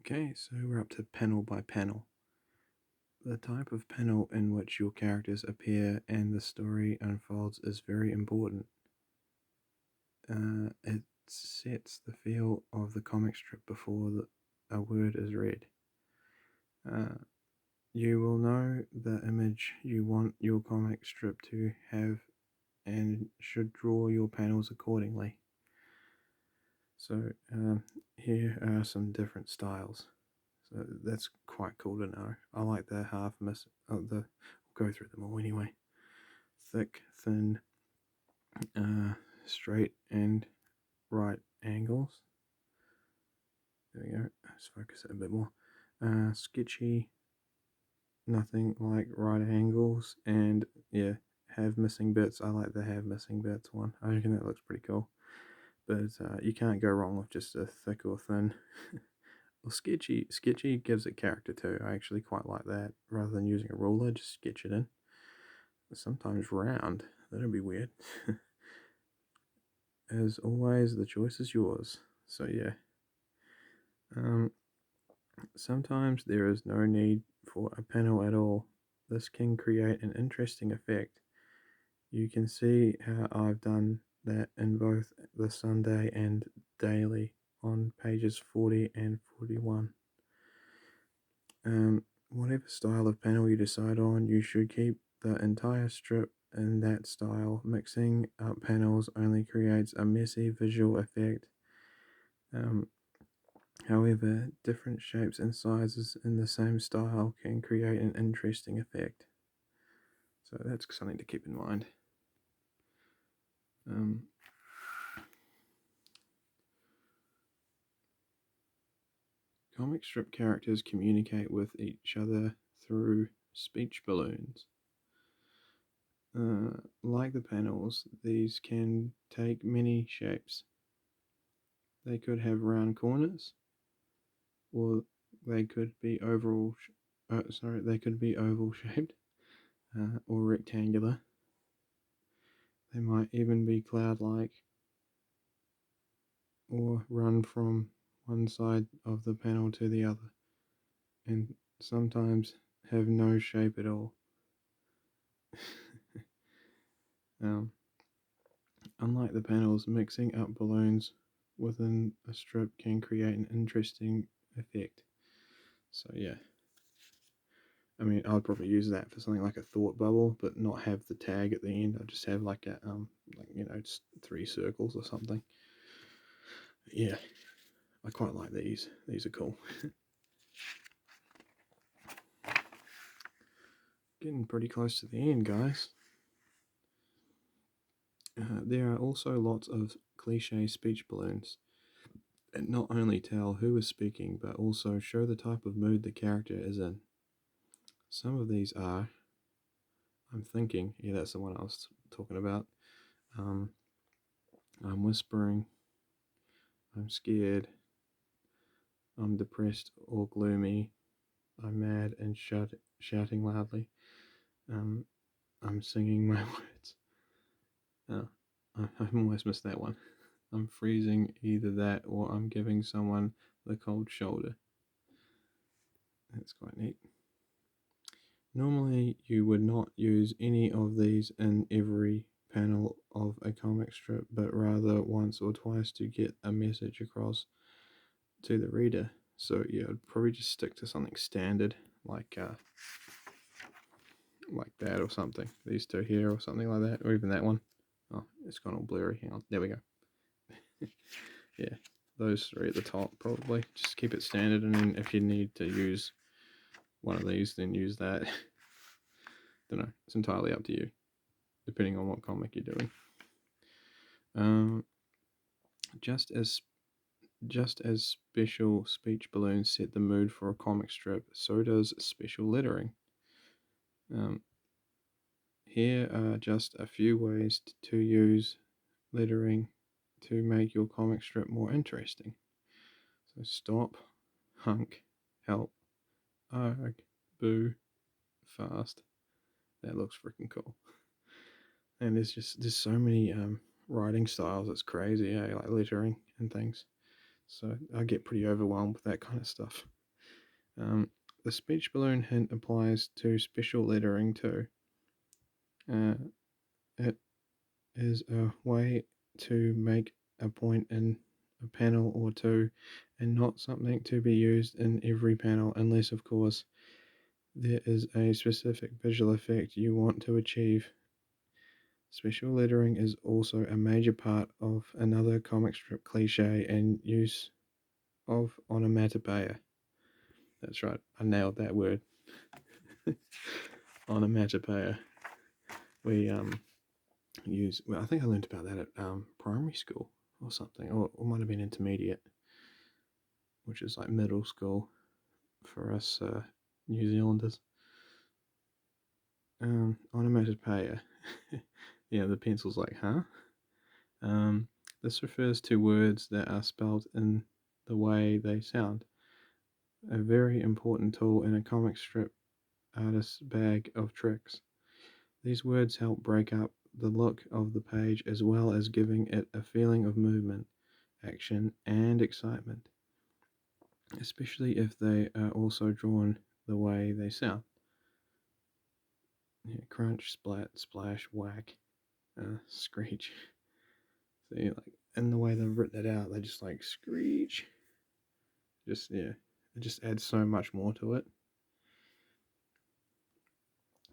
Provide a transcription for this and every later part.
Okay, so we're up to panel by panel. The type of panel in which your characters appear and the story unfolds is very important. It sets the feel of the comic strip before a word is read. Uh, you will know the image you want your comic strip to have and should draw your panels accordingly. So here are some different styles. So that's quite cool to know. I like the half miss. We'll go through them all anyway. Thick, thin, straight, and right angles. There we go. Let's focus it a bit more. Sketchy, nothing like right angles, and yeah, have missing bits. I like the have missing bits one. I reckon that looks pretty cool. But you can't go wrong with just a thick or thin. Well, sketchy gives it character too. I actually quite like that. Rather than using a ruler, just sketch it in. Sometimes round. That'd be weird. As always, the choice is yours. So yeah. Sometimes there is no need for a panel at all. This can create an interesting effect. You can see how I've done that in both the Sunday and daily on pages 40 and 41. Whatever style of panel you decide on, you should keep the entire strip in that style. Mixing up panels only creates a messy visual effect. However, different shapes and sizes in the same style can create an interesting effect. So that's something to keep in mind. Comic strip characters communicate with each other through speech balloons. Like the panels, these can take many shapes. They could have round corners, or they could be they could be oval shaped, or rectangular. They might even be cloud-like, or run from one side of the panel to the other, and sometimes have no shape at all. Unlike the panels, mixing up balloons within a strip can create an interesting effect. So yeah, I mean, I'd probably use that for something like a thought bubble, but not have the tag at the end. I'd just have like a just 3 circles or something. Yeah, I quite like these. These are cool. Getting pretty close to the end, guys. There are also lots of cliche speech balloons that not only tell who is speaking, but also show the type of mood the character is in. Some of these are, I'm thinking, yeah, that's the one I was talking about. I'm whispering, I'm scared, I'm depressed or gloomy, I'm mad and shouting loudly, I'm singing my words. I almost missed that one. I'm freezing, either that or I'm giving someone the cold shoulder. That's quite neat. Normally, you would not use any of these in every panel of a comic strip, but rather once or twice to get a message across to the reader. So yeah, I'd probably just stick to something standard like that or something. These two here or something like that, or even that one. Oh, it's gone all blurry. Hang on, there we go. Yeah, those three at the top probably. Just keep it standard, and then if you need to use one of these, then use that. Don't know. It's entirely up to you, depending on what comic you're doing. Just as special speech balloons set the mood for a comic strip, so does special lettering. Here are just a few ways to use lettering to make your comic strip more interesting. So stop, hunk, help, arg, boo, fast. That looks freaking cool. And there's so many writing styles. It's crazy, like lettering and things. So I get pretty overwhelmed with that kind of stuff. The speech balloon hint applies to special lettering too. It is a way to make a point in a panel or two, and not something to be used in every panel, unless, of course, there is a specific visual effect you want to achieve. Special lettering is also a major part of another comic strip cliche and use of onomatopoeia. That's right, I nailed that word. Onomatopoeia. We use. Well, I think I learned about that at primary school or something, or might have been intermediate, which is like middle school for us New Zealanders. Onomatopoeia. Yeah, the pencil's like, huh? This refers to words that are spelled in the way they sound. A very important tool in a comic strip artist's bag of tricks. These words help break up the look of the page as well as giving it a feeling of movement, action, and excitement, especially if they are also drawn the way they sound. Yeah, crunch, splat, splash, whack, screech. So like in the way they've written it out, they just like screech. Just it just adds so much more to it.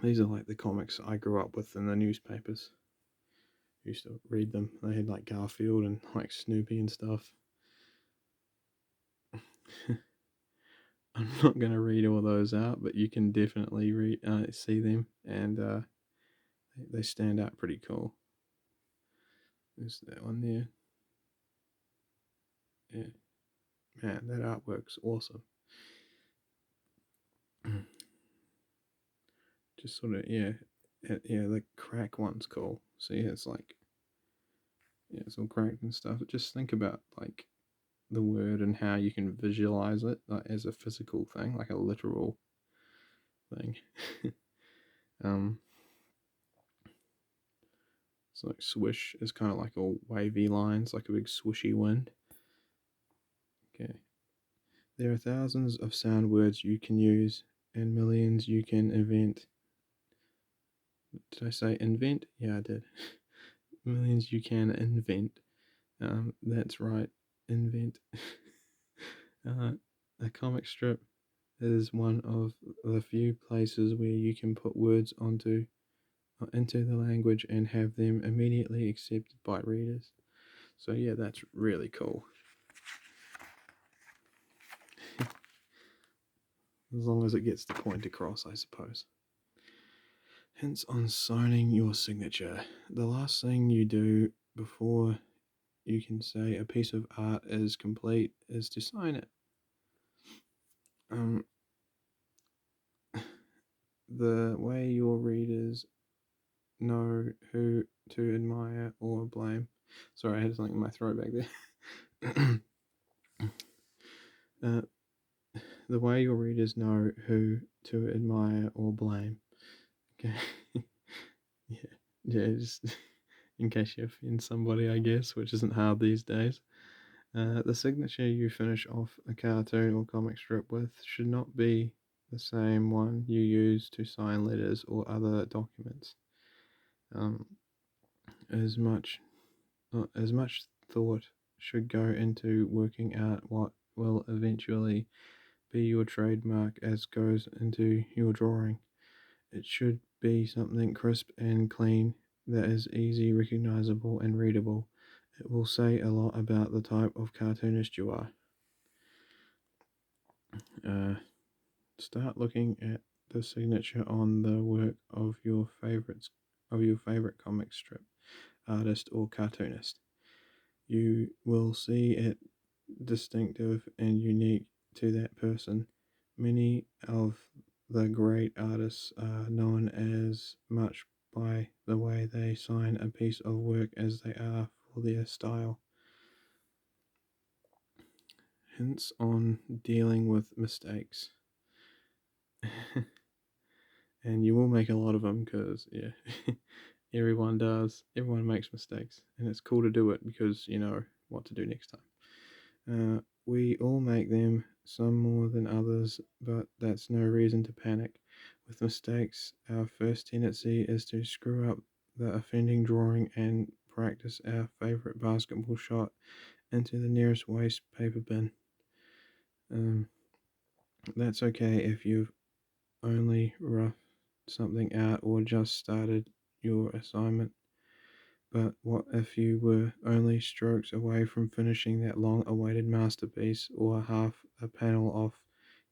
These are like the comics I grew up with in the newspapers. I used to read them. They had like Garfield and like Snoopy and stuff. I'm not going to read all those out, but you can definitely see them, and they stand out pretty cool. There's that one there. Yeah, man, that artwork's awesome. Just sort of the crack one's cool. See, it's like it's all cracked and stuff. Just think about like the word and how you can visualize it like, as a physical thing, like a literal thing. So like swish is kind of like all wavy lines, like a big swishy wind. Okay. There are thousands of sound words you can use and millions you can invent. Did I say invent? Yeah, I did. Millions you can invent. That's right, invent. A comic strip is one of the few places where you can put words into the language and have them immediately accepted by readers. So yeah, that's really cool. As long as it gets the point across, I suppose. Hints on signing your signature. The last thing you do before you can say a piece of art is complete is to sign it. The way your readers know who to admire or blame. Sorry, I had something in my throat back there. The way your readers know who to admire or blame. Okay. yeah, just in case you offend somebody, I guess, which isn't hard these days. The signature you finish off a cartoon or comic strip with should not be the same one you use to sign letters or other documents. As much thought should go into working out what will eventually be your trademark as goes into your drawing. It should be something crisp and clean that is easy, recognizable, and readable. It will say a lot about the type of cartoonist you are. Start looking at the signature on the work of your favorite comic strip artist or cartoonist. You will see it distinctive and unique to that person. Many of the great artists are known as much by the way they sign a piece of work as they are for their style. Hints on dealing with mistakes. And you will make a lot of them because, everyone does. Everyone makes mistakes. And it's cool to do it because you know what to do next time. We all make them, some more than others, but that's no reason to panic. With mistakes, our first tendency is to screw up the offending drawing and practice our favourite basketball shot into the nearest waste paper bin. That's okay if you've only roughed something out or just started your assignment. But what if you were only strokes away from finishing that long awaited masterpiece, or half a panel off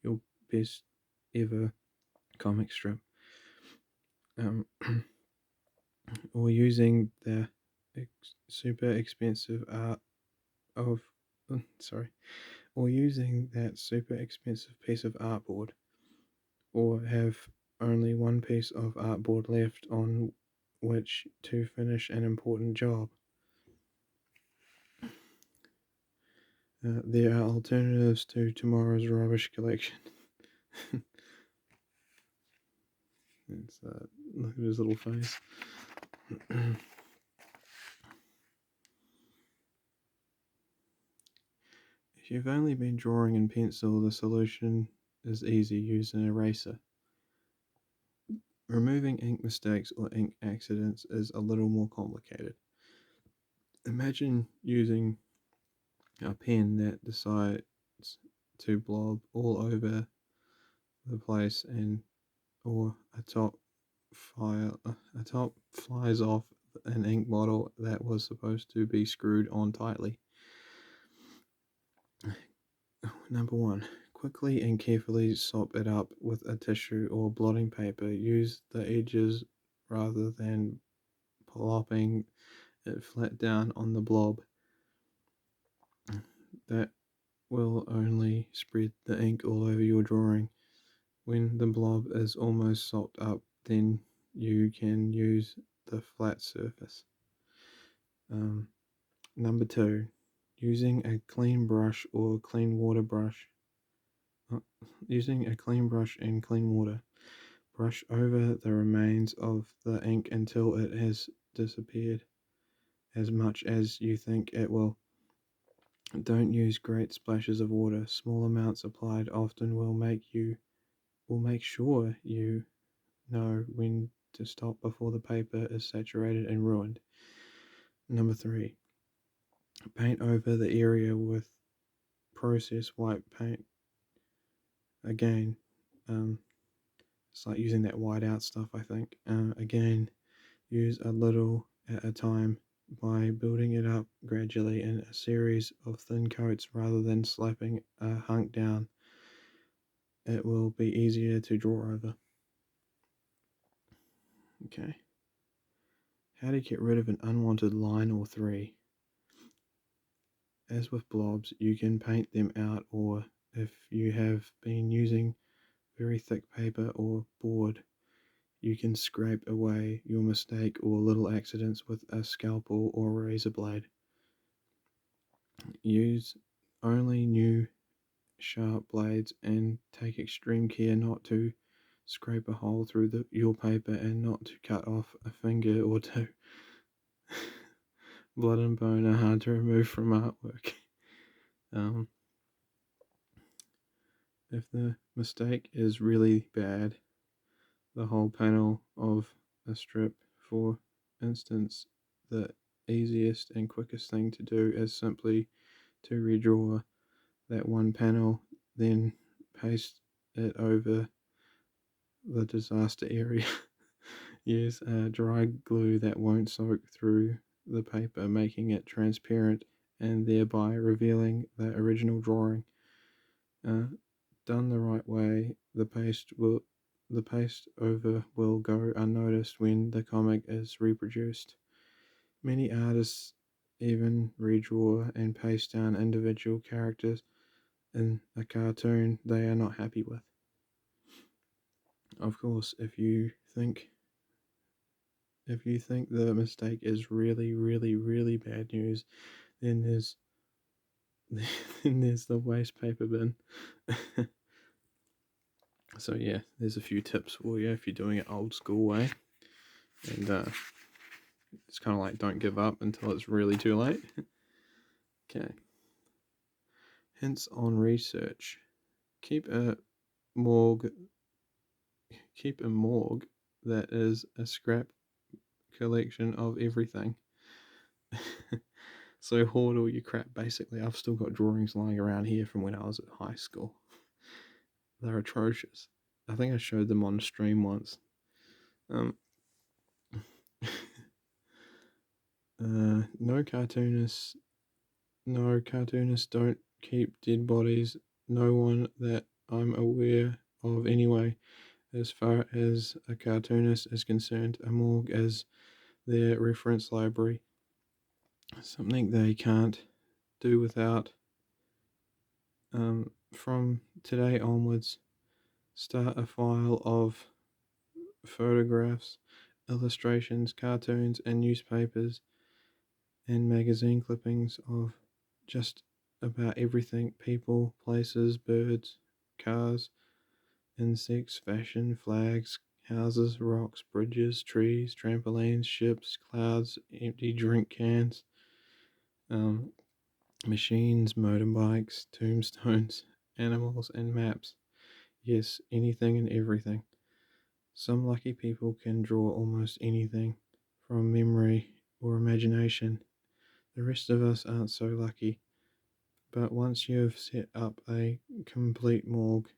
your best ever comic strip? Um, or using the super expensive art of, sorry, or using that super expensive piece of artboard, or have only one piece of artboard left on which to finish an important job. There are alternatives to tomorrow's rubbish collection. Look at his little face. If you've only been drawing in pencil, the solution is easy. Use an eraser. Removing ink mistakes or ink accidents is a little more complicated. Imagine using a pen that decides to blob all over the place, or a top flies off an ink bottle that was supposed to be screwed on tightly. Number 1. Quickly and carefully sop it up with a tissue or blotting paper. Use the edges rather than plopping it flat down on the blob. That will only spread the ink all over your drawing. When the blob is almost sopped up, then you can use the flat surface. Number 2. Using a clean brush or clean water brush. Using a clean brush and clean water. Brush over the remains of the ink until it has disappeared as much as you think it will. Don't use great splashes of water. Small amounts applied often will make sure you know when to stop before the paper is saturated and ruined. Number 3. Paint over the area with process white paint. Again, it's like using that whiteout stuff, I think. Again, use a little at a time by building it up gradually in a series of thin coats rather than slapping a hunk down. It will be easier to draw over. Okay. How to get rid of an unwanted line or 3. As with blobs, you can paint them out, or if you have been using very thick paper or board, you can scrape away your mistake or little accidents with a scalpel or razor blade. Use only new sharp blades and take extreme care not to scrape a hole through your paper and not to cut off a finger or 2. Blood and bone are hard to remove from artwork. If the mistake is really bad, the whole panel of a strip, for instance, the easiest and quickest thing to do is simply to redraw that one panel, then paste it over the disaster area. Use a dry glue that won't soak through the paper, making it transparent and thereby revealing the original drawing. Done the right way, the paste over will go unnoticed when the comic is reproduced. Many artists even redraw and paste down individual characters in a cartoon they are not happy with. Of course, if you think the mistake is really, really, really bad news, then there's the waste paper bin. So yeah, there's a few tips for you if you're doing it old school way. And it's kind of like don't give up until it's really too late. Okay. Hints on research. Keep a morgue. Keep a morgue that is a scrap collection of everything. So hoard all your crap, basically. I've still got drawings lying around here from when I was at high school. They're atrocious. I think I showed them on stream once. No cartoonists don't keep dead bodies. No one that I'm aware of anyway. As far as a cartoonist is concerned, a morgue is their reference library. Something they can't do without. From today onwards, start a file of photographs, illustrations, cartoons, and newspapers and magazine clippings of just about everything: people, places, birds, cars, insects, fashion, flags, houses, rocks, bridges, trees, trampolines, ships, clouds, empty drink cans, machines, motorbikes, tombstones, animals, and maps. Yes, anything and everything. Some lucky people can draw almost anything from memory or imagination. The rest of us aren't so lucky. But once you've set up a complete morgue,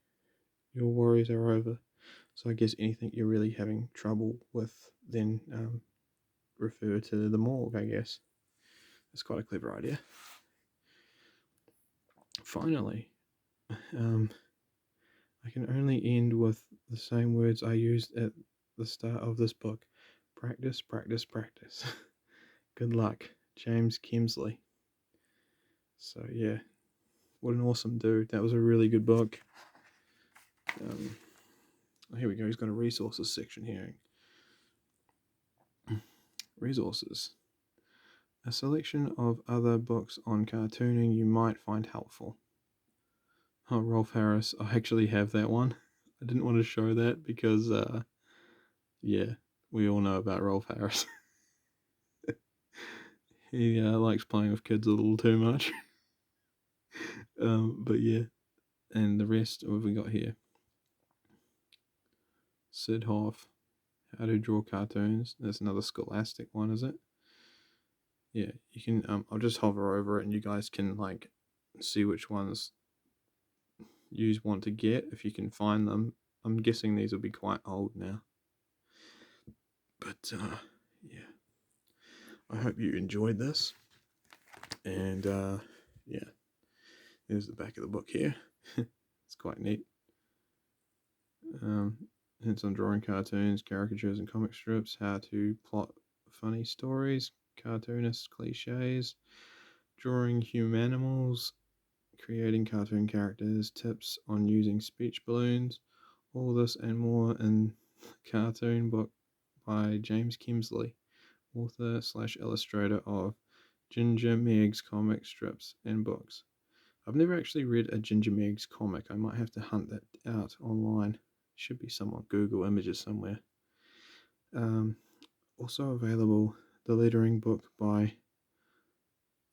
your worries are over. So I guess anything you're really having trouble with, then refer to the morgue, I guess. That's quite a clever idea. Finally, I can only end with the same words I used at the start of this book. Practice, practice, practice. Good luck, James Kemsley. So yeah, what an awesome dude. That was a really good book. Here we go. He's got a resources section here. Resources. A selection of other books on cartooning you might find helpful. Oh, Rolf Harris. I actually have that one. I didn't want to show that because, yeah, we all know about Rolf Harris. He likes playing with kids a little too much. But yeah, and the rest, what have we got here? Sid Hoff, How to Draw Cartoons. That's another Scholastic one, is it? Yeah, you can, I'll just hover over it and you guys can, like, see which ones you want to get if you can find them. I'm guessing these will be quite old now. But, yeah. I hope you enjoyed this. And, yeah. There's the back of the book here. It's quite neat. Hints on drawing cartoons, caricatures, and comic strips, how to plot funny stories, cartoonist cliches, drawing humanimals, creating cartoon characters, tips on using speech balloons, all this and more in the cartoon book by James Kemsley, author/illustrator of Ginger Meg's comic strips and books. I've never actually read a Ginger Meg's comic. I might have to hunt that out online. Should be some on Google Images somewhere. Also available, the Littering book by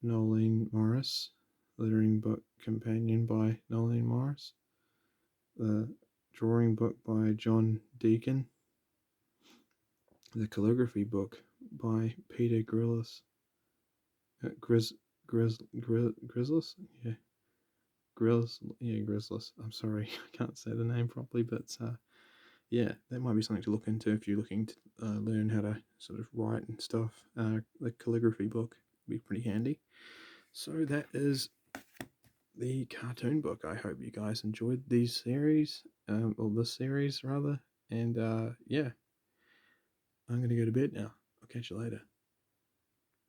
Nolene Morris. Littering book companion by Nolene Morris. The drawing book by John Deacon. The calligraphy book by Peter Grillis. Grizzlis? Yeah. Grizzlis. I'm sorry, I can't say the name properly, but yeah, that might be something to look into if you're looking to learn how to sort of write and stuff. The calligraphy book would be pretty handy. So that is the cartoon book. I hope you guys enjoyed these series, or this series rather. And yeah, I'm gonna go to bed now. I'll catch you later.